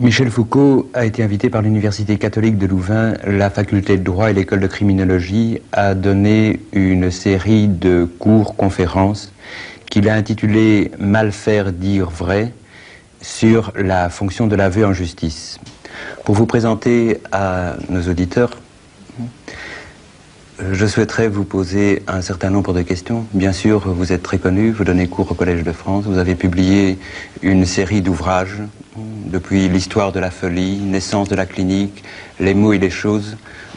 Michel Foucault a été invité par l'Université catholique de Louvain, la faculté de droit et l'école de criminologie à donner une série de cours-conférences qu'il a intitulé « Mal faire, dire vrai » sur la fonction de l'aveu en justice. Pour vous présenter à nos auditeurs, je souhaiterais vous poser un certain nombre de questions. Bien sûr, vous êtes très connu, vous donnez cours au Collège de France, vous avez publié une série d'ouvrages, depuis l'histoire de la folie, naissance de la clinique, les mots et les choses,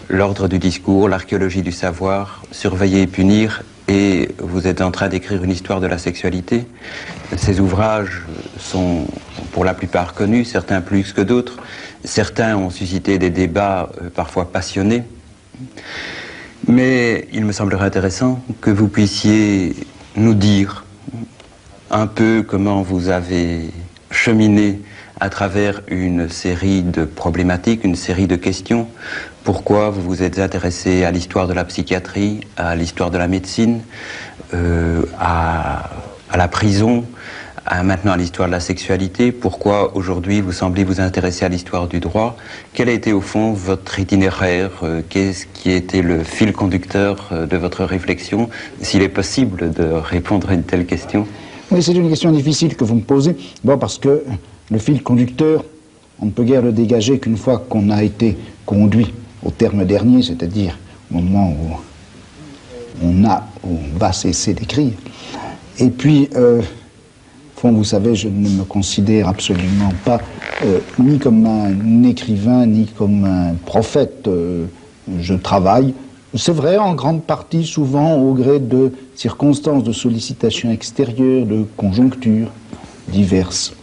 l'ordre du discours, l'archéologie du savoir, surveiller et punir, et vous êtes en train d'écrire une histoire de la sexualité. Ces ouvrages sont pour la plupart connus, certains plus que d'autres. Certains ont suscité des débats parfois passionnés. Mais il me semblerait intéressant que vous puissiez nous dire un peu comment vous avez cheminé à travers une série de problématiques, une série de questions. Pourquoi vous vous êtes intéressé à l'histoire de la psychiatrie, à l'histoire de la médecine, à la prison, maintenant à l'histoire de la sexualité. Pourquoi aujourd'hui vous semblez vous intéresser à l'histoire du droit? Quel a été au fond votre itinéraire? Qu'est-ce qui a été le fil conducteur de votre réflexion? S'il est possible de répondre à une telle question. Oui, c'est une question difficile que vous me posez. Bon, parce que le fil conducteur, on ne peut guère le dégager qu'une fois qu'on a été conduit au terme dernier, c'est-à-dire au moment où on va cesser d'écrire. Et puis, vous savez, je ne me considère absolument pas ni comme un écrivain, ni comme un prophète. Je travaille, c'est vrai, en grande partie, souvent, au gré de circonstances, de sollicitations extérieures, de conjonctures diverses.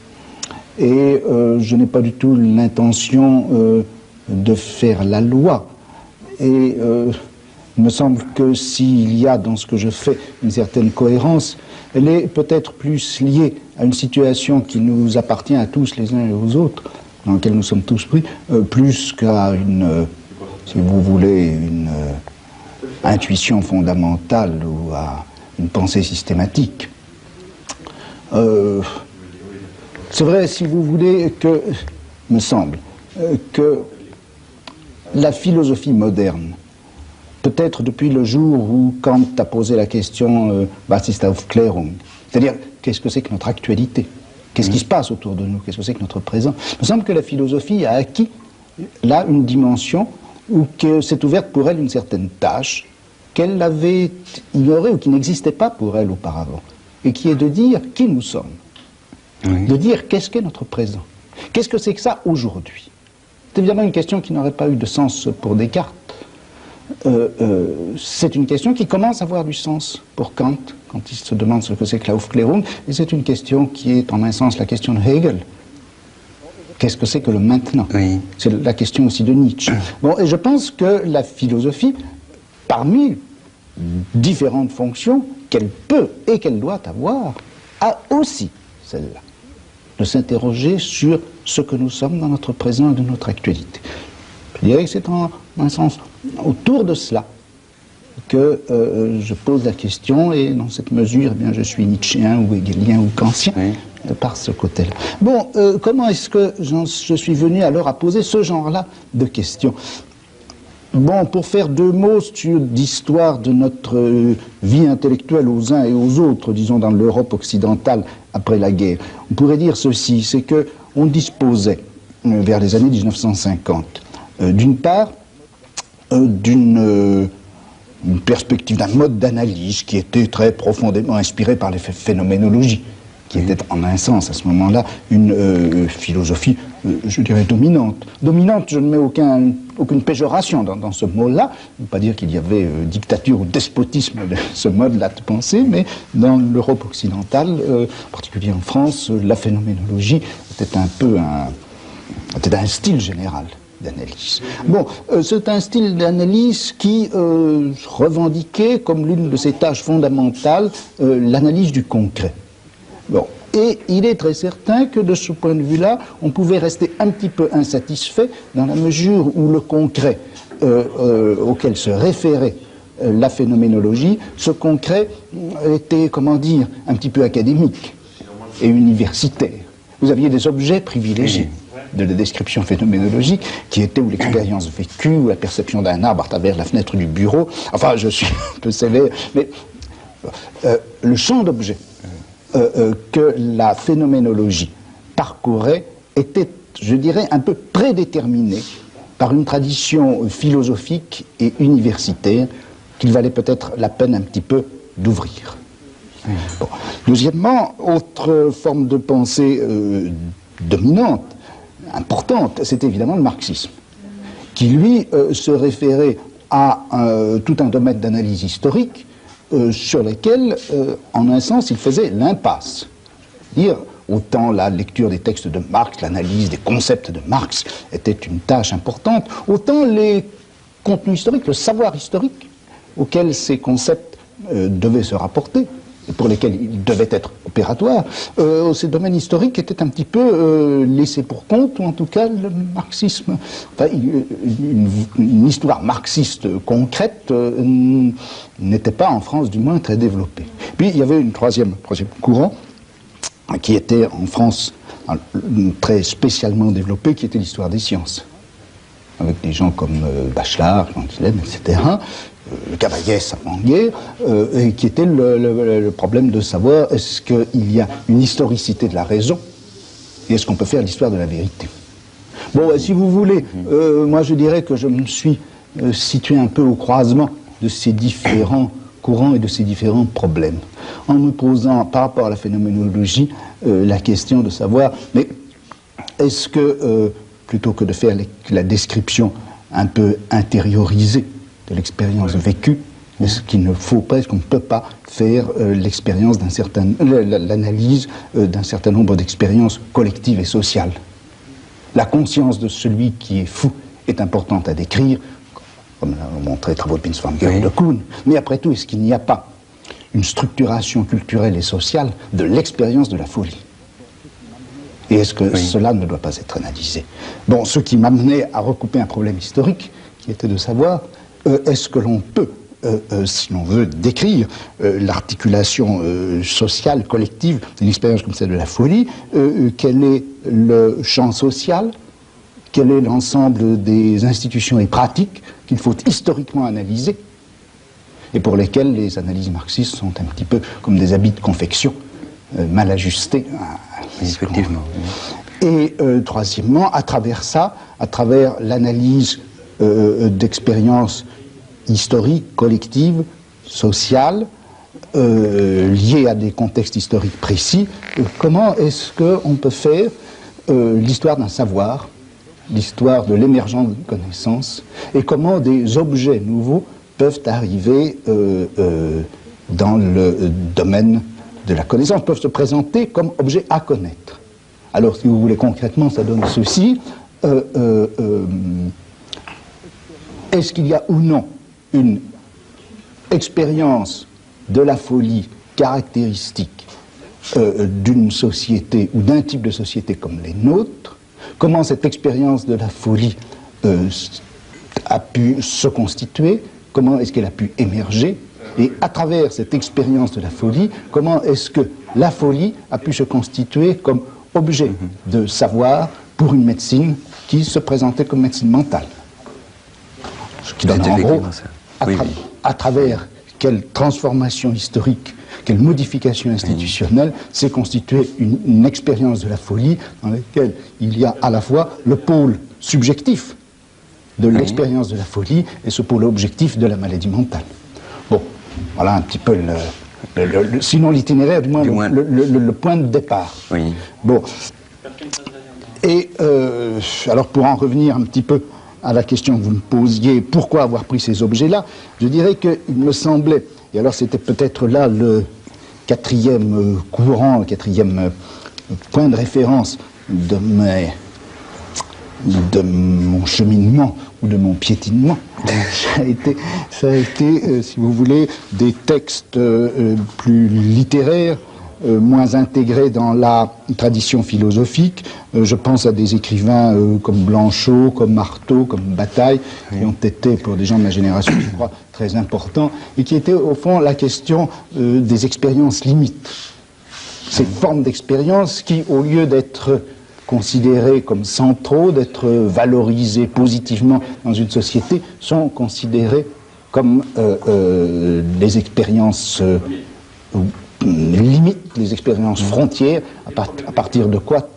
Et je n'ai pas du tout l'intention de faire la loi. Et il me semble que s'il y a dans ce que je fais une certaine cohérence, elle est peut-être plus liée à une situation qui nous appartient à tous les uns et aux autres, dans laquelle nous sommes tous pris, plus qu'à une, si vous voulez, une intuition fondamentale ou à une pensée systématique. C'est vrai, si vous voulez, que, me semble, que la philosophie moderne, peut-être depuis le jour où Kant a posé la question Was ist Aufklärung, c'est-à-dire qu'est-ce que c'est que notre actualité, qu'est-ce qui se passe autour de nous, qu'est-ce que c'est que notre présent. Il me semble que la philosophie a acquis là une dimension où que s'est ouverte pour elle une certaine tâche qu'elle avait ignorée ou qui n'existait pas pour elle auparavant, et qui est de dire qui nous sommes, de dire qu'est-ce qu'est notre présent, qu'est-ce que c'est que ça aujourd'hui. C'est évidemment une question qui n'aurait pas eu de sens pour Descartes. C'est une question qui commence à avoir du sens pour Kant, quand il se demande ce que c'est que la Aufklärung, et c'est une question qui est en un sens la question de Hegel. Qu'est-ce que c'est que le maintenant? Oui. C'est la question aussi de Nietzsche. Bon, et je pense que la philosophie, parmi différentes fonctions qu'elle peut et qu'elle doit avoir, a aussi celle-là, de s'interroger sur ce que nous sommes dans notre présent et de notre actualité. Je dirais que c'est en un sens autour de cela que je pose la question, et dans cette mesure, eh bien, je suis nietzschéen ou hegelien ou kantien, de par ce côté-là. Bon, comment est-ce que je suis venu alors à poser ce genre-là de questions? Bon, pour faire deux mots sur l'histoire de notre vie intellectuelle aux uns et aux autres, disons dans l'Europe occidentale après la guerre, on pourrait dire ceci, c'est qu'on disposait, vers les années 1950, d'une part, d'une perspective, d'un mode d'analyse qui était très profondément inspiré par les phénoménologies, qui était en un sens à ce moment-là une philosophie, je dirais, dominante. Dominante, je ne mets aucune péjoration dans ce mot-là, je ne veux pas dire qu'il y avait dictature ou despotisme de ce mode-là de pensée, mais dans l'Europe occidentale, en particulier en France, la phénoménologie était était un style général d'analyse. Bon, c'est un style d'analyse qui revendiquait comme l'une de ses tâches fondamentales l'analyse du concret. Bon, et il est très certain que de ce point de vue-là, on pouvait rester un petit peu insatisfait dans la mesure où le concret auquel se référait la phénoménologie, ce concret était, comment dire, un petit peu académique et universitaire. Vous aviez des objets privilégiés. de la description phénoménologique, qui était ou l'expérience vécue, ou la perception d'un arbre à travers la fenêtre du bureau. Enfin, je suis un peu sévère, mais le champ d'objet que la phénoménologie parcourait était, je dirais, un peu prédéterminé par une tradition philosophique et universitaire qu'il valait peut-être la peine un petit peu d'ouvrir. Bon. Deuxièmement, autre forme de pensée dominante, importante, c'est évidemment le marxisme, qui lui se référait à tout un domaine d'analyse historique sur lequel, en un sens, il faisait l'impasse. Dire, autant la lecture des textes de Marx, l'analyse des concepts de Marx était une tâche importante, autant les contenus historiques, le savoir historique auquel ces concepts devaient se rapporter, et pour lesquels ils devaient être opératoires, ces domaines historiques étaient un petit peu laissés pour compte, ou en tout cas le marxisme, enfin, une histoire marxiste concrète n'était pas en France du moins très développée. Puis il y avait un troisième courant qui était en France très spécialement développé, qui était l'histoire des sciences, avec des gens comme Bachelard, Jean Quillen, etc., Cavaillès avant-guerre, et qui était le problème de savoir est-ce qu'il y a une historicité de la raison et est-ce qu'on peut faire l'histoire de la vérité. Bon, si vous voulez, moi je dirais que je me suis situé un peu au croisement de ces différents courants et de ces différents problèmes, en me posant par rapport à la phénoménologie la question de savoir, mais est-ce que, plutôt que de faire la description un peu intériorisée de l'expérience vécue, est-ce qu'il ne faut pas, est-ce qu'on ne peut pas faire l'expérience l'analyse d'un certain nombre d'expériences collectives et sociales. La conscience de celui qui est fou est importante à décrire, comme l'ont montré les travaux de Binswanger et de Kuhn, mais après tout, est-ce qu'il n'y a pas une structuration culturelle et sociale de l'expérience de la folie? Et est-ce que cela ne doit pas être analysé? Bon, ce qui m'amenait à recouper un problème historique, qui était de savoir est-ce que l'on peut, si l'on veut décrire l'articulation sociale, collective d'une expérience comme celle de la folie, quel est le champ social, quel est l'ensemble des institutions et pratiques qu'il faut historiquement analyser, et pour lesquelles les analyses marxistes sont un petit peu comme des habits de confection, mal ajustés. Effectivement. Et troisièmement, à travers ça, à travers l'analyse d'expériences historiques, collectives, sociales, liées à des contextes historiques précis, comment est-ce qu'on peut faire l'histoire d'un savoir, l'histoire de l'émergence d'une connaissance, et comment des objets nouveaux peuvent arriver dans le domaine de la connaissance, peuvent se présenter comme objets à connaître. Alors, si vous voulez, concrètement, ça donne ceci. Est-ce qu'il y a ou non une expérience de la folie caractéristique d'une société ou d'un type de société comme les nôtres? Comment cette expérience de la folie a pu se constituer? Comment est-ce qu'elle a pu émerger? Et à travers cette expérience de la folie, comment est-ce que la folie a pu se constituer comme objet de savoir pour une médecine qui se présentait comme médecine mentale? Ce qui donne en gros, à travers quelle transformation historique, quelle modification institutionnelle s'est constituée une expérience de la folie dans laquelle il y a à la fois le pôle subjectif de l'expérience de la folie et ce pôle objectif de la maladie mentale. Bon, voilà un petit peu sinon l'itinéraire, du moins le point de départ. Oui. Bon. Et alors pour en revenir un petit peu à la question que vous me posiez, pourquoi avoir pris ces objets-là, je dirais qu'il me semblait, et alors c'était peut-être là le quatrième courant, le quatrième point de référence de mon cheminement ou de mon piétinement, ça a été, si vous voulez, des textes plus littéraires, moins intégrés dans la tradition philosophique. Je pense à des écrivains comme Blanchot, comme Marteau, comme Bataille, qui ont été, pour des gens de ma génération, je crois, très importants, et qui étaient, au fond, la question des expériences limites. Ces formes d'expérience qui, au lieu d'être considérés comme centraux, d'être valorisés positivement dans une société, sont considérés comme des expériences limites, les expériences frontières, à partir de quoi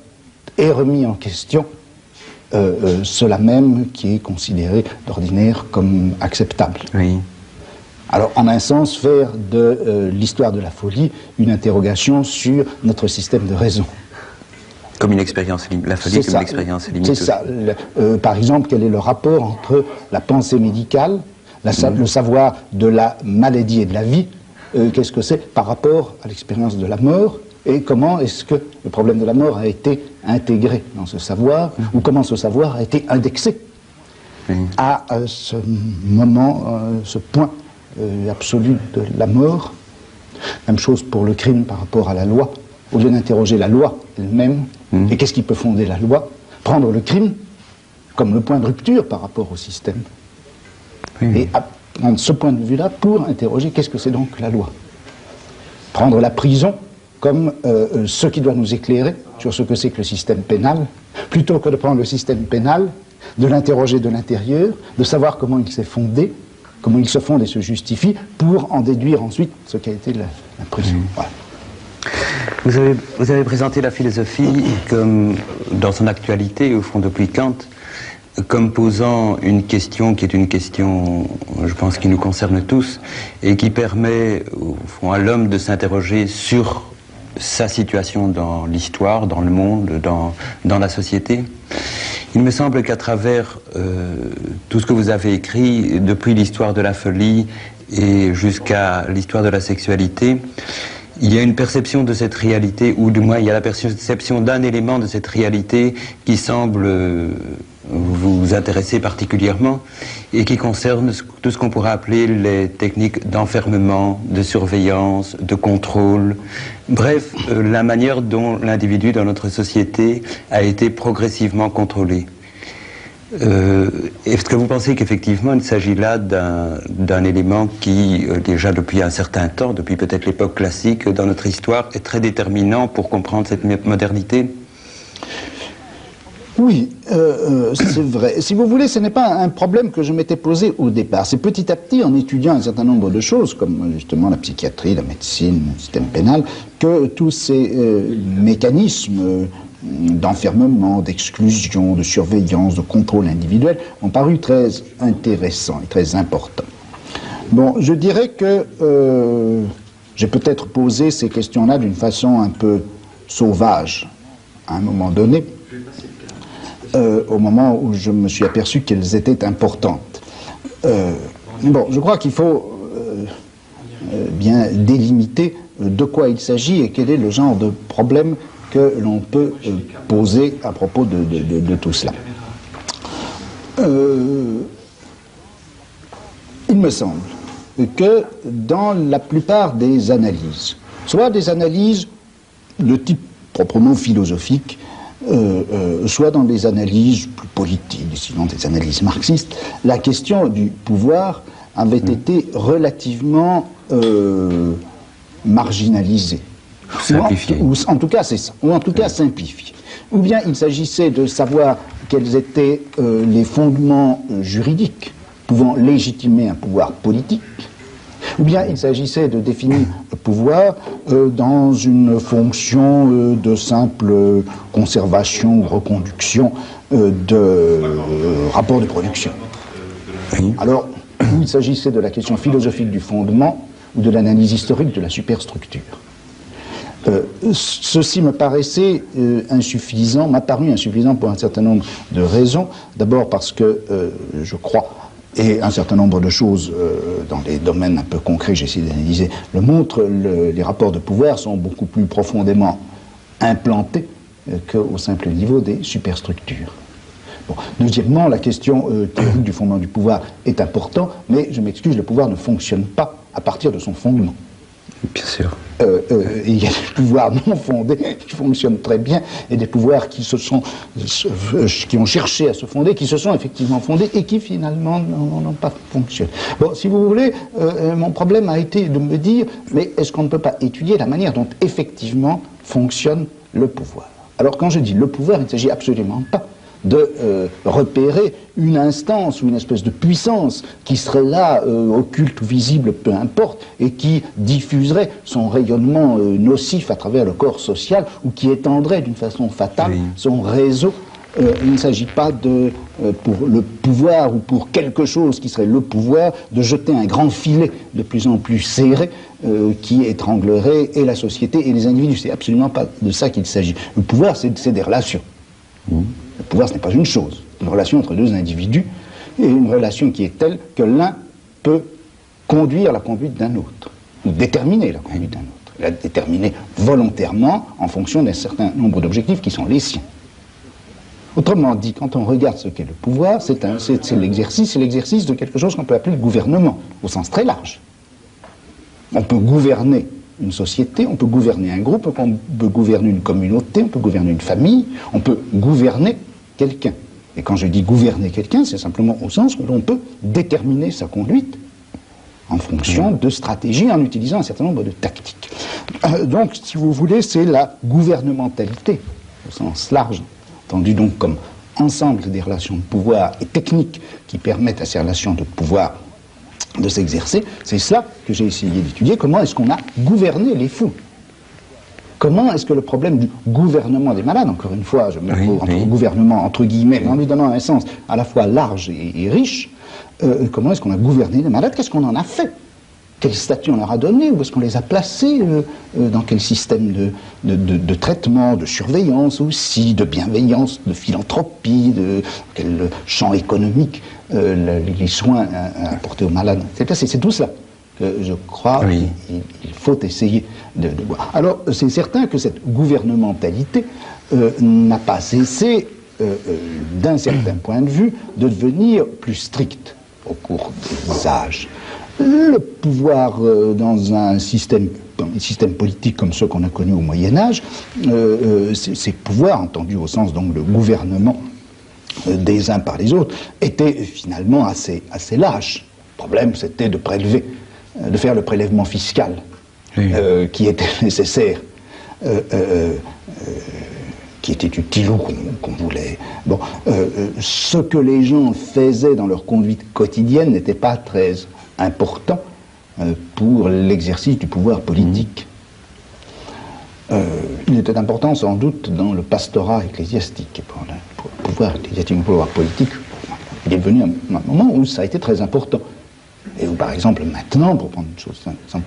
est remis en question cela même qui est considéré d'ordinaire comme acceptable. Oui. Alors, en un sens, faire de l'histoire de la folie une interrogation sur notre système de raison. Comme une expérience limite, la folie comme une expérience limite. C'est ça. Par exemple, quel est le rapport entre la pensée médicale, le savoir de la maladie et de la vie, qu'est-ce que c'est par rapport à l'expérience de la mort, et comment est-ce que le problème de la mort a été intégré dans ce savoir, ou comment ce savoir a été indexé à ce moment, ce point absolu de la mort. Même chose pour le crime par rapport à la loi. Au lieu d'interroger la loi elle-même, et qu'est-ce qui peut fonder la loi, prendre le crime comme le point de rupture par rapport au système. Et prendre ce point de vue-là pour interroger qu'est-ce que c'est donc la loi. Prendre la prison comme ce qui doit nous éclairer sur ce que c'est que le système pénal, plutôt que de prendre le système pénal, de l'interroger de l'intérieur, de savoir comment il s'est fondé, comment il se fonde et se justifie, pour en déduire ensuite ce qu'a été la prison. Voilà. Vous avez présenté la philosophie comme, dans son actualité, au fond depuis Kant, comme posant une question qui est une question, je pense, qui nous concerne tous, et qui permet, au fond, à l'homme de s'interroger sur sa situation dans l'histoire, dans le monde, dans la société. Il me semble qu'à travers tout ce que vous avez écrit, depuis l'histoire de la folie et jusqu'à l'histoire de la sexualité, il y a une perception de cette réalité, ou du moins il y a la perception d'un élément de cette réalité qui semble vous intéresser particulièrement et qui concerne tout ce qu'on pourrait appeler les techniques d'enfermement, de surveillance, de contrôle, bref, la manière dont l'individu dans notre société a été progressivement contrôlé. Est-ce que vous pensez qu'effectivement il s'agit là d'un élément qui, déjà depuis un certain temps, depuis peut-être l'époque classique dans notre histoire, est très déterminant pour comprendre cette modernité ? Oui, c'est vrai. Si vous voulez, ce n'est pas un problème que je m'étais posé au départ. C'est petit à petit, en étudiant un certain nombre de choses, comme justement la psychiatrie, la médecine, le système pénal, que tous ces mécanismes d'enfermement, d'exclusion, de surveillance, de contrôle individuel ont paru très intéressants et très importants. Bon, je dirais que j'ai peut-être posé ces questions-là d'une façon un peu sauvage à un moment donné, au moment où je me suis aperçu qu'elles étaient importantes. Bon, je crois qu'il faut bien délimiter de quoi il s'agit et quel est le genre de problème que l'on peut poser à propos de tout cela. Il me semble que dans la plupart des analyses, soit des analyses de type proprement philosophique, soit dans des analyses plus politiques, sinon des analyses marxistes, la question du pouvoir avait été relativement marginalisée. Ou en tout cas, c'est ça. Ou en tout cas, simplifiée. Ou bien il s'agissait de savoir quels étaient les fondements juridiques pouvant légitimer un pouvoir politique, ou bien il s'agissait de définir le pouvoir dans une fonction de simple conservation ou reconduction de rapports de production. Alors, ou il s'agissait de la question philosophique du fondement ou de l'analyse historique de la superstructure. Ceci me paraissait insuffisant, m'a paru insuffisant pour un certain nombre de raisons. D'abord parce que je crois, et un certain nombre de choses dans les domaines un peu concrets, j'ai essayé d'analyser, le montrent, les rapports de pouvoir sont beaucoup plus profondément implantés qu'au simple niveau des superstructures. Bon. Deuxièmement, la question théorique du fondement du pouvoir est importante, mais je m'excuse, le pouvoir ne fonctionne pas à partir de son fondement. Bien sûr. Il y a des pouvoirs non fondés qui fonctionnent très bien et des pouvoirs qui ont cherché à se fonder, qui se sont effectivement fondés et qui finalement n'ont pas fonctionné. Bon, si vous voulez, mon problème a été de me dire, mais est-ce qu'on ne peut pas étudier la manière dont effectivement fonctionne le pouvoir ? Alors quand je dis le pouvoir, il ne s'agit absolument pas de repérer une instance ou une espèce de puissance qui serait là, occulte ou visible, peu importe, et qui diffuserait son rayonnement nocif à travers le corps social ou qui étendrait d'une façon fatale son réseau. Il ne s'agit pas de, pour le pouvoir ou pour quelque chose qui serait le pouvoir, de jeter un grand filet de plus en plus serré qui étranglerait et la société et les individus. C'est absolument pas de ça qu'il s'agit. Le pouvoir, c'est des relations. Le pouvoir, ce n'est pas une chose. Une relation entre deux individus, et une relation qui est telle que l'un peut conduire la conduite d'un autre, ou déterminer la conduite d'un autre. La déterminer volontairement en fonction d'un certain nombre d'objectifs qui sont les siens. Autrement dit, quand on regarde ce qu'est le pouvoir, c'est l'exercice de quelque chose qu'on peut appeler le gouvernement, au sens très large. On peut gouverner une société, on peut gouverner un groupe, on peut gouverner une communauté, on peut gouverner une famille, on peut gouverner quelqu'un. Et quand je dis gouverner quelqu'un, c'est simplement au sens où l'on peut déterminer sa conduite en fonction de stratégies, en utilisant un certain nombre de tactiques. Donc, si vous voulez, c'est la gouvernementalité, au sens large, entendu donc comme ensemble des relations de pouvoir et techniques qui permettent à ces relations de pouvoir de s'exercer. C'est cela que j'ai essayé d'étudier. Comment est-ce qu'on a gouverné les fous? Comment est-ce que le problème du gouvernement des malades, encore une fois, je mets le gouvernement entre guillemets, en lui donnant un sens à la fois large et riche, comment est-ce qu'on a gouverné les malades? Qu'est-ce qu'on en a fait? Quel statut on leur a donné? Où est-ce qu'on les a placés? Dans quel système de traitement, de surveillance aussi, de bienveillance, de philanthropie, de quel champ économique les soins apportés aux malades? C'est tout cela que je crois qu'il faut essayer de voir. Alors, c'est certain que cette gouvernementalité n'a pas cessé, d'un certain point de vue, de devenir plus stricte au cours des âges. Le pouvoir dans un système politique comme ceux qu'on a connus au Moyen-Âge, ces pouvoirs, entendus au sens donc de gouvernement des uns par les autres, étaient finalement assez lâches. Le problème, c'était de prélever, de faire le prélèvement fiscal qui était nécessaire, qui était utile ou qu'on voulait. Bon, ce que les gens faisaient dans leur conduite quotidienne n'était pas très important pour l'exercice du pouvoir politique. Il était important sans doute dans le pastorat ecclésiastique. Pour le pouvoir ecclésiastique, le pouvoir politique, il est venu un moment où ça a été très important. Et où par exemple maintenant, pour prendre une chose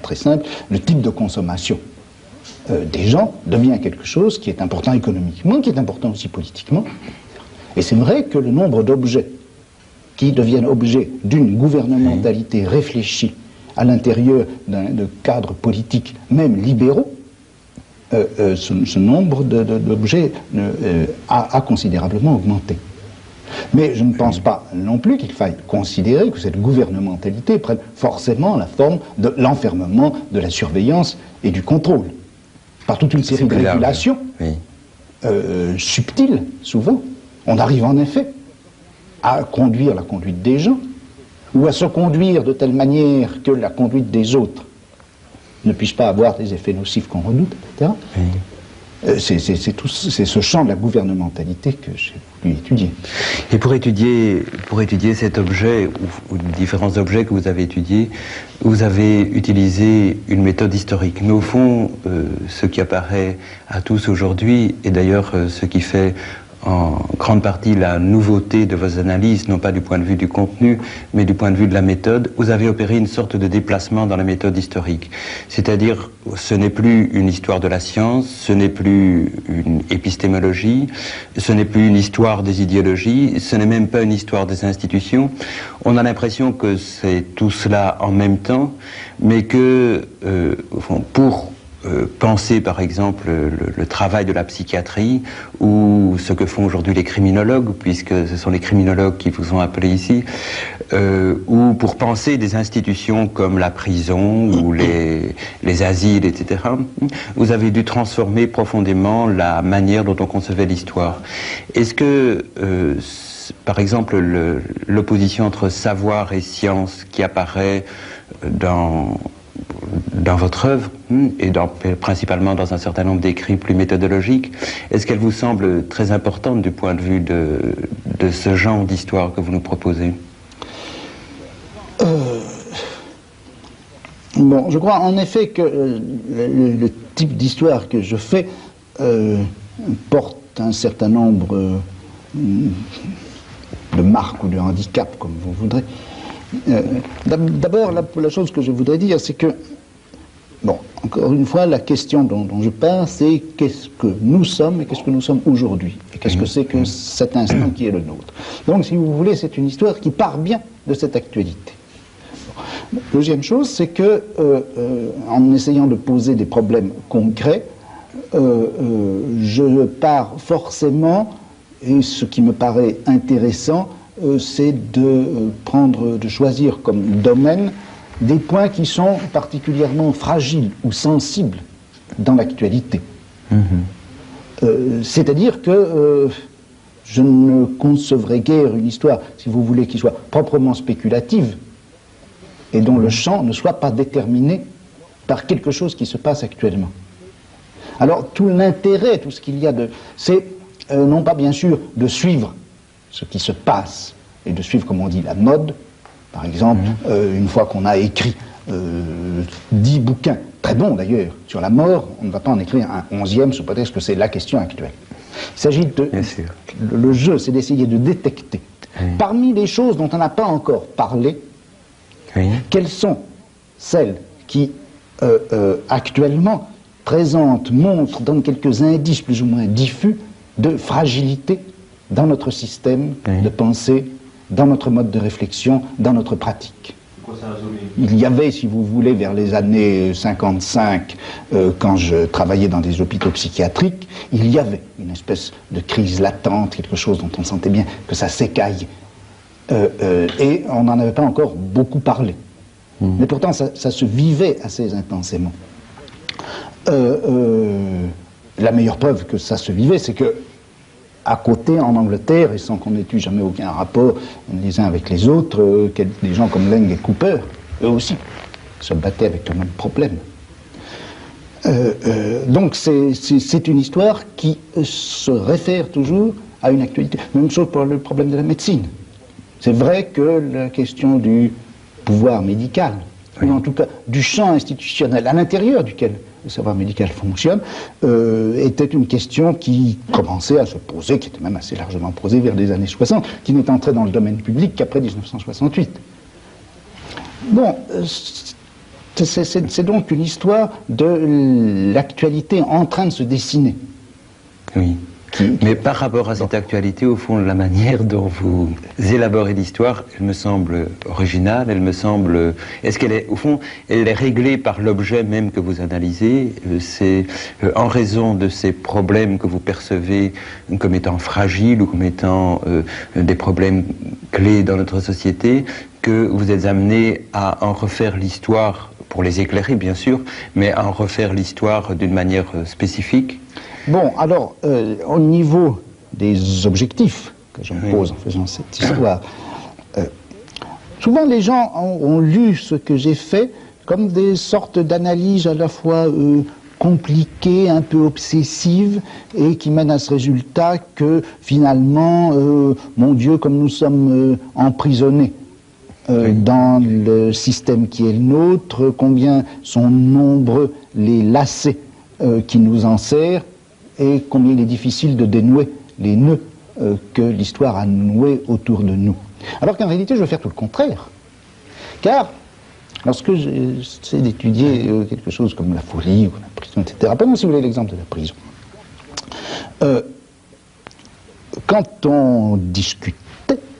très simple, le type de consommation des gens devient quelque chose qui est important économiquement, qui est important aussi politiquement. Et c'est vrai que le nombre d'objets qui deviennent objets d'une gouvernementalité réfléchie à l'intérieur de cadres politiques, même libéraux, ce nombre d'objets a considérablement augmenté. Mais je ne pense pas non plus qu'il faille considérer que cette gouvernementalité prenne forcément la forme de l'enfermement, de la surveillance et du contrôle. Par toute une série de régulations subtiles, souvent, on arrive en effet à conduire la conduite des gens, ou à se conduire de telle manière que la conduite des autres ne puisse pas avoir des effets nocifs qu'on redoute, etc. C'est ce champ de la gouvernementalité que j'ai voulu étudier. Et pour étudier cet objet, ou différents objets que vous avez étudiés, vous avez utilisé une méthode historique. Mais au fond, ce qui apparaît à tous aujourd'hui, et d'ailleurs ce qui fait en grande partie la nouveauté de vos analyses, non pas du point de vue du contenu, mais du point de vue de la méthode, vous avez opéré une sorte de déplacement dans la méthode historique. C'est-à-dire, ce n'est plus une histoire de la science, ce n'est plus une épistémologie, ce n'est plus une histoire des idéologies, ce n'est même pas une histoire des institutions. On a l'impression que c'est tout cela en même temps, mais que, au fond, pour penser par exemple le travail de la psychiatrie ou ce que font aujourd'hui les criminologues, puisque ce sont les criminologues qui vous ont appelé ici, ou pour penser des institutions comme la prison ou les asiles, etc. Vous avez dû transformer profondément la manière dont on concevait l'histoire. Est-ce que par exemple l'opposition entre savoir et science qui apparaît dans votre œuvre, et principalement dans un certain nombre d'écrits plus méthodologiques, est-ce qu'elle vous semble très importante du point de vue de ce genre d'histoire que vous nous proposez? Bon, je crois en effet que le type d'histoire que je fais porte un certain nombre de marques ou de handicaps, comme vous voudrez. D'abord, la chose que je voudrais dire, c'est que, bon, encore une fois, la question dont je parle, c'est qu'est-ce que nous sommes et qu'est-ce que nous sommes aujourd'hui, et qu'est-ce que c'est que cet instant qui est le nôtre. Donc, si vous voulez, c'est une histoire qui part bien de cette actualité. Deuxième chose, c'est que, en essayant de poser des problèmes concrets, je pars forcément, et ce qui me paraît intéressant, c'est de choisir comme domaine des points qui sont particulièrement fragiles ou sensibles dans l'actualité. C'est-à-dire que je ne concevrai guère une histoire, si vous voulez, qui soit proprement spéculative, et dont le champ ne soit pas déterminé par quelque chose qui se passe actuellement. Alors, tout l'intérêt, tout ce qu'il y a c'est non pas bien sûr de suivre ce qui se passe, et de suivre, comme on dit, la mode. Par exemple, une fois qu'on a écrit 10 bouquins, très bons d'ailleurs, sur la mort, on ne va pas en écrire un 11e sous prétexte que c'est la question actuelle. Il s'agit de... Le jeu, c'est d'essayer de détecter, parmi les choses dont on n'a pas encore parlé, quelles sont celles qui, actuellement, montrent, donnent quelques indices plus ou moins diffus de fragilité dans notre système de pensée, dans notre mode de réflexion, dans notre pratique. Il y avait, si vous voulez, vers les années 55, quand je travaillais dans des hôpitaux psychiatriques, il y avait une espèce de crise latente, quelque chose dont on sentait bien que ça s'écaillait. Et on n'en avait pas encore beaucoup parlé. Mais pourtant, ça se vivait assez intensément. La meilleure preuve que ça se vivait, c'est que, à côté, en Angleterre, et sans qu'on n'ait eu jamais aucun rapport les uns avec les autres, des gens comme Laing et Cooper, eux aussi, se battaient avec le même problème. Donc c'est une histoire qui se réfère toujours à une actualité. Même chose pour le problème de la médecine. C'est vrai que la question du pouvoir médical, ou en tout cas du champ institutionnel à l'intérieur duquel le savoir médical fonctionne, était une question qui commençait à se poser, qui était même assez largement posée vers les années 60, qui n'est entrée dans le domaine public qu'après 1968. Bon, c'est donc une histoire de l'actualité en train de se dessiner. Oui. Mais par rapport à cette actualité, au fond, la manière dont vous élaborez l'histoire, elle me semble originale, elle me semble... Est-ce qu'elle est, au fond, elle est réglée par l'objet même que vous analysez? C'est en raison de ces problèmes que vous percevez comme étant fragiles ou comme étant des problèmes clés dans notre société que vous êtes amené à en refaire l'histoire, pour les éclairer bien sûr, mais à en refaire l'histoire d'une manière spécifique? Bon, alors, au niveau des objectifs que je me pose en faisant cette histoire, souvent les gens ont lu ce que j'ai fait comme des sortes d'analyses à la fois compliquées, un peu obsessives, et qui mènent à ce résultat que finalement, mon Dieu, comme nous sommes emprisonnés dans le système qui est le nôtre, combien sont nombreux les lacets qui nous enserrent, et combien il est difficile de dénouer les nœuds que l'histoire a noués autour de nous. Alors qu'en réalité, je veux faire tout le contraire. Car, lorsque j'essaie d'étudier quelque chose comme la folie, ou la prison, etc., prenons si vous voulez l'exemple de la prison. Quand on discutait,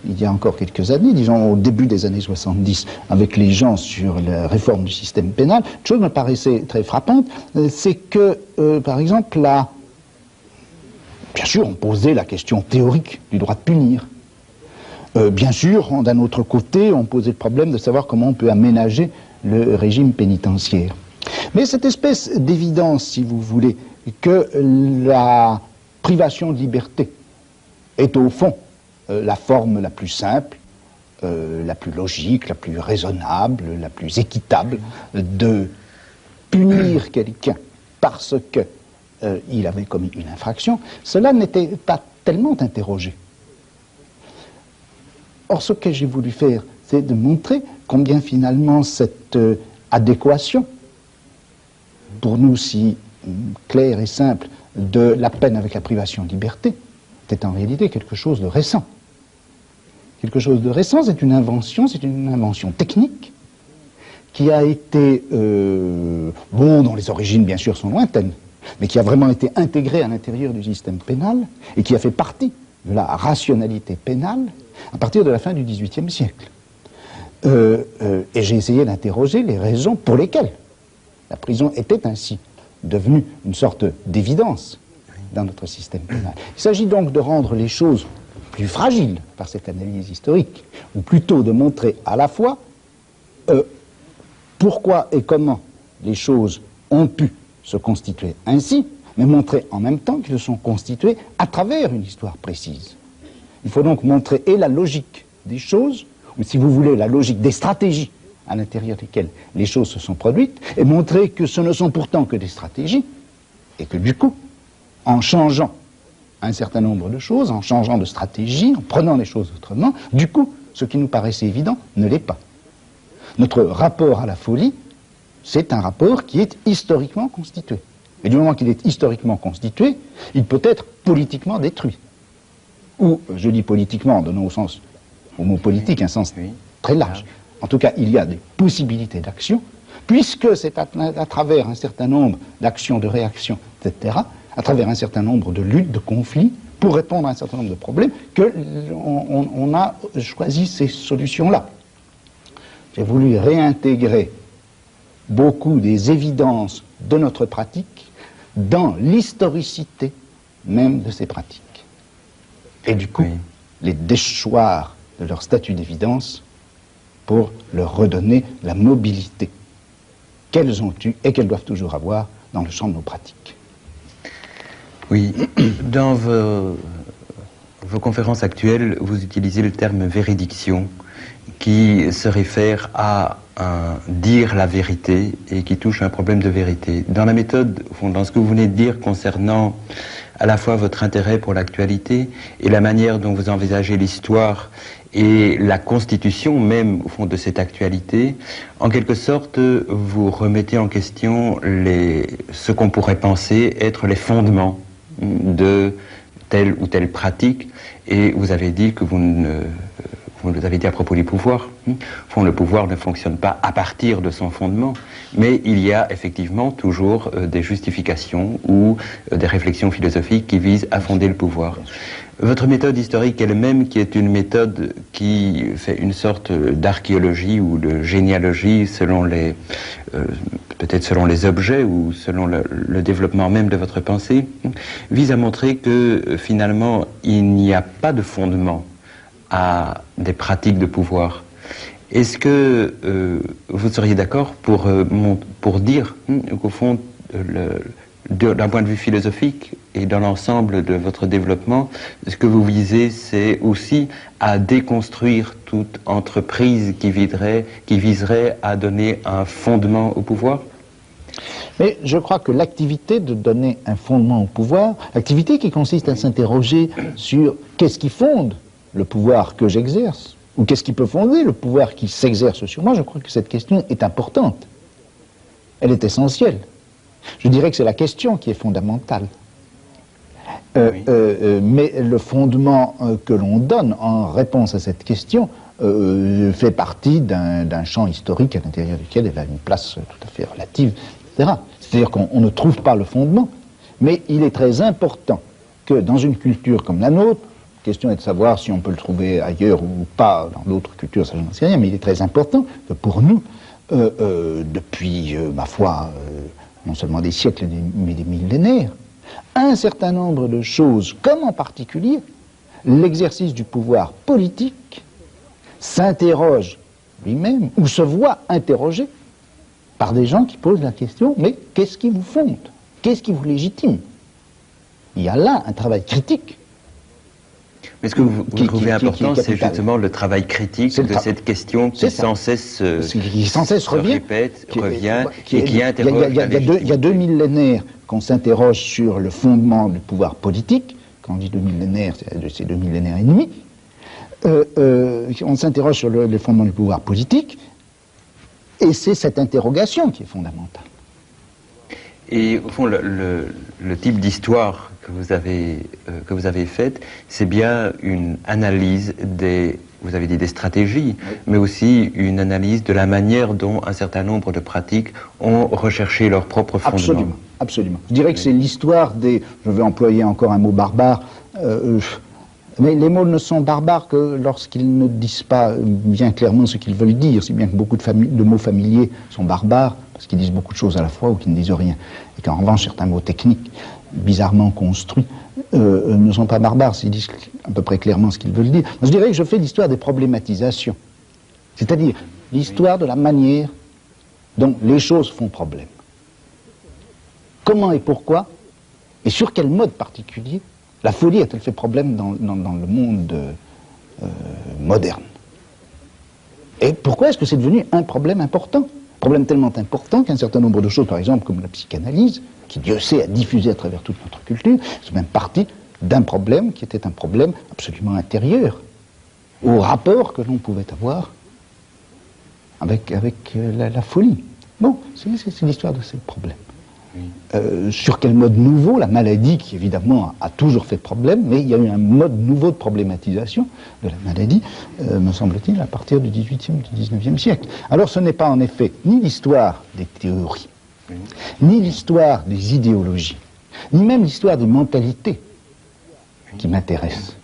il y a encore quelques années, disons au début des années 70, avec les gens sur la réforme du système pénal, une chose me paraissait très frappante, c'est que, par exemple, bien sûr, on posait la question théorique du droit de punir. Bien sûr, d'un autre côté, on posait le problème de savoir comment on peut aménager le régime pénitentiaire. Mais cette espèce d'évidence, si vous voulez, que la privation de liberté est au fond la forme la plus simple, la plus logique, la plus raisonnable, la plus équitable de punir quelqu'un parce que il avait commis une infraction, cela n'était pas tellement interrogé. Or, ce que j'ai voulu faire, c'est de montrer combien finalement cette adéquation, pour nous si claire et simple, de la peine avec la privation de liberté, était en réalité quelque chose de récent. Quelque chose de récent, c'est une invention technique qui a été, dont les origines bien sûr sont lointaines, mais qui a vraiment été intégrée à l'intérieur du système pénal et qui a fait partie de la rationalité pénale à partir de la fin du XVIIIe siècle. Et j'ai essayé d'interroger les raisons pour lesquelles la prison était ainsi devenue une sorte d'évidence dans notre système pénal. Il s'agit donc de rendre les choses plus fragiles par cette analyse historique, ou plutôt de montrer à la fois pourquoi et comment les choses ont pu se constituer ainsi, mais montrer en même temps qu'ils se sont constitués à travers une histoire précise. Il faut donc montrer et la logique des choses, ou si vous voulez, la logique des stratégies à l'intérieur desquelles les choses se sont produites, et montrer que ce ne sont pourtant que des stratégies, et que du coup, en changeant un certain nombre de choses, en changeant de stratégie, en prenant les choses autrement, du coup, ce qui nous paraissait évident ne l'est pas. Notre rapport à la folie, c'est un rapport qui est historiquement constitué. Et du moment qu'il est historiquement constitué, il peut être politiquement détruit. Ou, je dis politiquement, en donnant au mot politique un sens très large. En tout cas, il y a des possibilités d'action, puisque c'est à travers un certain nombre d'actions, de réactions, etc., à travers un certain nombre de luttes, de conflits, pour répondre à un certain nombre de problèmes, qu'on a choisi ces solutions-là. J'ai voulu réintégrer beaucoup des évidences de notre pratique dans l'historicité même de ces pratiques. Et du coup, les déchoir de leur statut d'évidence pour leur redonner la mobilité qu'elles ont eue et qu'elles doivent toujours avoir dans le champ de nos pratiques. Oui, dans vos conférences actuelles, vous utilisez le terme véridiction, qui se réfère à dire la vérité et qui touche un problème de vérité. Dans la méthode, dans ce que vous venez de dire concernant à la fois votre intérêt pour l'actualité et la manière dont vous envisagez l'histoire et la constitution même, au fond, de cette actualité, en quelque sorte, vous remettez en question ce qu'on pourrait penser être les fondements de telle ou telle pratique, et vous avez dit que vous avez dit à propos du pouvoir, le pouvoir ne fonctionne pas à partir de son fondement, mais il y a effectivement toujours des justifications ou des réflexions philosophiques qui visent à fonder le pouvoir. Votre méthode historique elle-même, qui est une méthode qui fait une sorte d'archéologie ou de généalogie peut-être selon les objets ou selon le développement même de votre pensée, vise à montrer que finalement il n'y a pas de fondement à des pratiques de pouvoir. Est-ce que vous seriez d'accord pour dire qu'au fond, d'un point de vue philosophique et dans l'ensemble de votre développement, ce que vous visez, c'est aussi à déconstruire toute entreprise qui viserait à donner un fondement au pouvoir? Mais je crois que l'activité de donner un fondement au pouvoir, l'activité qui consiste à s'interroger sur qu'est-ce qui fonde le pouvoir que j'exerce, ou qu'est-ce qui peut fonder le pouvoir qui s'exerce sur moi, je crois que cette question est importante. Elle est essentielle. Je dirais que c'est la question qui est fondamentale. Mais le fondement que l'on donne en réponse à cette question fait partie d'un champ historique à l'intérieur duquel elle a une place tout à fait relative, etc. C'est-à-dire qu'on ne trouve pas le fondement, mais il est très important que dans une culture comme la nôtre, la question est de savoir si on peut le trouver ailleurs ou pas, dans d'autres cultures, ça je n'en sais rien, mais il est très important que pour nous, depuis, ma foi, non seulement des siècles, mais des millénaires, un certain nombre de choses, comme en particulier l'exercice du pouvoir politique, s'interroge lui-même, ou se voit interrogé par des gens qui posent la question, mais qu'est-ce qui vous fonde? Qu'est-ce qui vous légitime? Il y a là un travail critique Mais ce que vous trouvez important, c'est justement le travail critique de cette question qui sans cesse revient, et qui interroge. Il y a 2 millénaires qu'on s'interroge sur le fondement du pouvoir politique. Quand on dit 2 millénaires, c'est 2 millénaires et demi. On s'interroge sur le fondement du pouvoir politique, et c'est cette interrogation qui est fondamentale. Et au fond, le type d'histoire que vous avez faite, c'est bien une analyse vous avez dit des stratégies, oui, mais aussi une analyse de la manière dont un certain nombre de pratiques ont recherché leur propre fondement. Absolument, absolument. Je dirais que c'est l'histoire des, je vais employer encore un mot barbare, mais les mots ne sont barbares que lorsqu'ils ne disent pas bien clairement ce qu'ils veulent dire, si bien que beaucoup de mots familiers sont barbares, parce qu'ils disent beaucoup de choses à la fois ou qu'ils ne disent rien. Et qu'en revanche, certains mots techniques, bizarrement construits, ne sont pas barbares, s'ils disent à peu près clairement ce qu'ils veulent dire. Je dirais que je fais l'histoire des problématisations, c'est-à-dire l'histoire de la manière dont les choses font problème. Comment et pourquoi, et sur quel mode particulier, la folie a-t-elle fait problème dans le monde moderne? Et pourquoi est-ce que c'est devenu un problème important? Problème tellement important qu'un certain nombre de choses, par exemple comme la psychanalyse, qui Dieu sait a diffusé à travers toute notre culture, c'est même partie d'un problème qui était un problème absolument intérieur au rapport que l'on pouvait avoir avec la folie. Bon, c'est l'histoire de ces problèmes. Oui. Sur quel mode nouveau, la maladie qui évidemment a toujours fait problème, mais il y a eu un mode nouveau de problématisation de la maladie, me semble-t-il, à partir du XVIIIe, du XIXe siècle. Alors ce n'est pas en effet ni l'histoire des théories, oui, ni l'histoire des idéologies, ni même l'histoire des mentalités qui m'intéresse.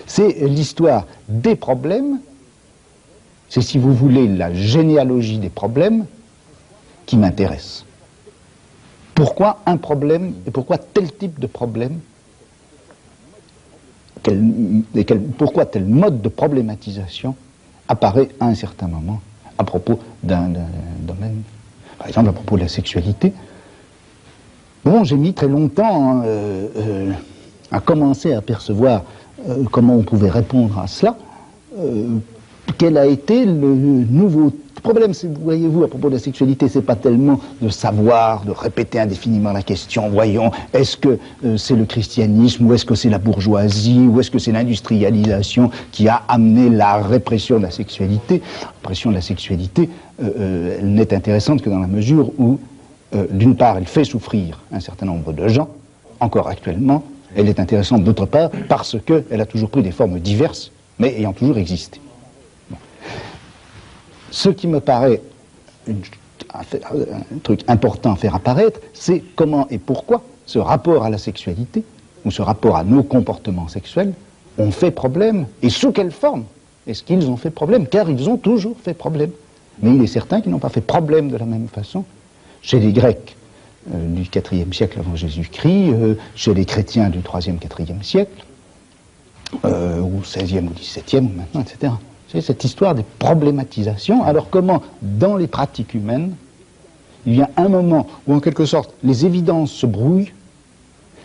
C'est l'histoire des problèmes, c'est si vous voulez la généalogie des problèmes qui m'intéresse. Pourquoi un problème et pourquoi tel type de problème, pourquoi tel mode de problématisation apparaît à un certain moment à propos d'un domaine, par exemple à propos de la sexualité. Bon, j'ai mis très longtemps à commencer à percevoir comment on pouvait répondre à cela. Quel a été le nouveau problème, voyez-vous, à propos de la sexualité, c'est pas tellement de savoir, de répéter indéfiniment la question, voyons, est-ce que c'est le christianisme, ou est-ce que c'est la bourgeoisie, ou est-ce que c'est l'industrialisation qui a amené la répression de la sexualité? La répression de la sexualité, elle n'est intéressante que dans la mesure où, d'une part, elle fait souffrir un certain nombre de gens, encore actuellement, elle est intéressante d'autre part, parce qu'elle a toujours pris des formes diverses, mais ayant toujours existé. Ce qui me paraît un truc important à faire apparaître, c'est comment et pourquoi ce rapport à la sexualité, ou ce rapport à nos comportements sexuels, ont fait problème, et sous quelle forme est-ce qu'ils ont fait problème, car ils ont toujours fait problème. Mais il est certain qu'ils n'ont pas fait problème de la même façon chez les Grecs du IVe siècle avant Jésus-Christ, chez les chrétiens du IIIe, IVe siècle, ou XVIe ou XVIIe, maintenant, etc. C'est cette histoire des problématisations. Alors comment, dans les pratiques humaines, il y a un moment où, en quelque sorte, les évidences se brouillent,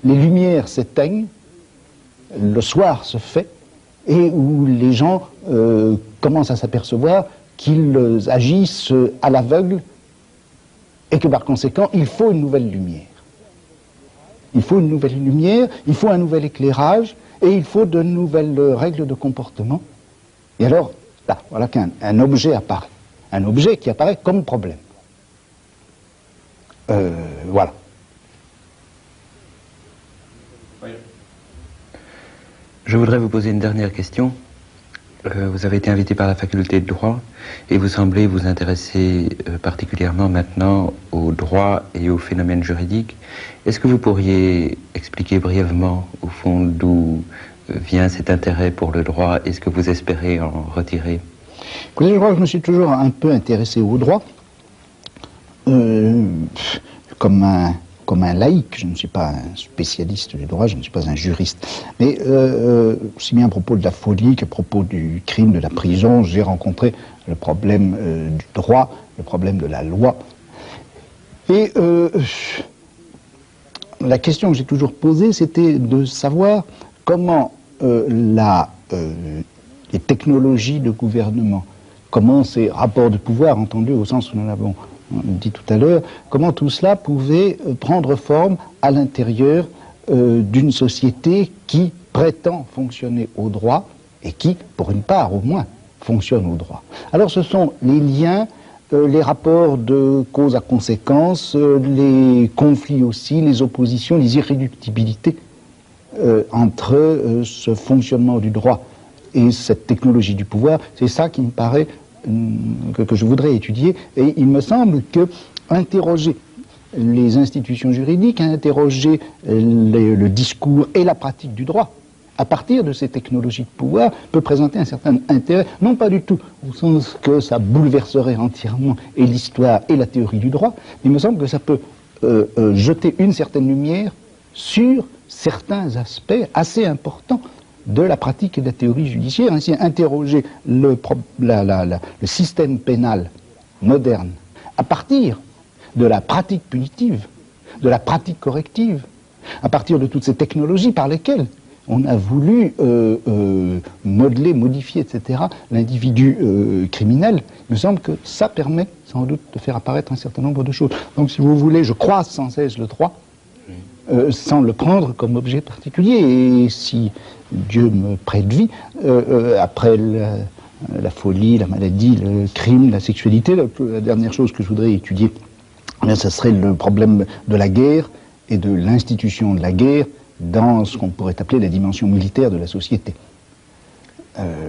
les lumières s'éteignent, le soir se fait, et où les gens commencent à s'apercevoir qu'ils agissent à l'aveugle, et que par conséquent, il faut une nouvelle lumière. Il faut une nouvelle lumière, il faut un nouvel éclairage, et il faut de nouvelles règles de comportement. Et alors, là, voilà qu'un objet apparaît. Un objet qui apparaît comme problème. Voilà. Oui. Je voudrais vous poser une dernière question. Vous avez été invité par la faculté de droit et vous semblez vous intéresser particulièrement maintenant au droit et aux phénomènes juridiques. Est-ce que vous pourriez expliquer brièvement, au fond, d'où vient cet intérêt pour le droit et ce que vous espérez en retirer? Écoutez, je crois que je me suis toujours un peu intéressé au droit, comme un laïc. Je ne suis pas un spécialiste du droit, je ne suis pas un juriste. Mais aussi bien à propos de la folie qu'à propos du crime, de la prison, j'ai rencontré le problème du droit, le problème de la loi. Et la question que j'ai toujours posée, c'était de savoir comment les technologies de gouvernement, comment ces rapports de pouvoir, entendus au sens où nous l'avons dit tout à l'heure, comment tout cela pouvait prendre forme à l'intérieur d'une société qui prétend fonctionner au droit et qui, pour une part au moins, fonctionne au droit. Alors ce sont les liens, les rapports de cause à conséquence, les conflits aussi, les oppositions, les irréductibilités entre ce fonctionnement du droit et cette technologie du pouvoir. C'est ça qui me paraît que je voudrais étudier, et il me semble que interroger les institutions juridiques, interroger le discours et la pratique du droit à partir de ces technologies de pouvoir peut présenter un certain intérêt, non pas du tout au sens que ça bouleverserait entièrement et l'histoire et la théorie du droit, mais il me semble que ça peut jeter une certaine lumière sur certains aspects assez importants de la pratique et de la théorie judiciaire, ainsi interroger le système pénal moderne à partir de la pratique punitive, de la pratique corrective, à partir de toutes ces technologies par lesquelles on a voulu modeler, modifier, etc., l'individu criminel. Il me semble que ça permet sans doute de faire apparaître un certain nombre de choses. Donc si vous voulez, je croise sans cesse le droit, sans le prendre comme objet particulier, et si Dieu me prête vie, après la folie, la maladie, le crime, la sexualité, la dernière chose que je voudrais étudier, ce serait le problème de la guerre et de l'institution de la guerre dans ce qu'on pourrait appeler la dimension militaire de la société.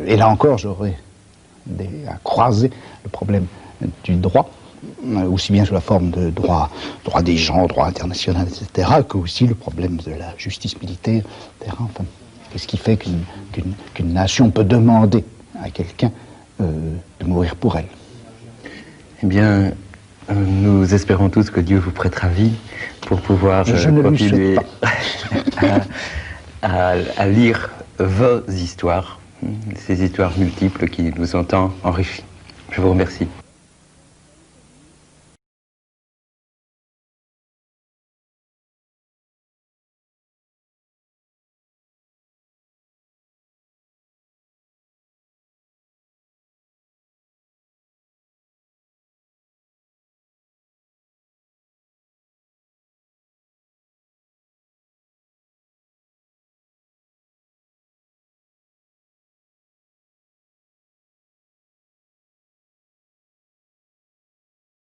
Et là encore, j'aurais à croiser le problème du droit, aussi bien sous la forme de droit des gens, droit international, etc., que aussi le problème de la justice militaire, etc. Enfin, qu'est-ce qui fait qu'une nation peut demander à quelqu'un de mourir pour elle? Eh bien, nous espérons tous que Dieu vous prêtera vie pour pouvoir continuer à lire vos histoires, ces histoires multiples qui nous ont tant enrichis. Je vous remercie.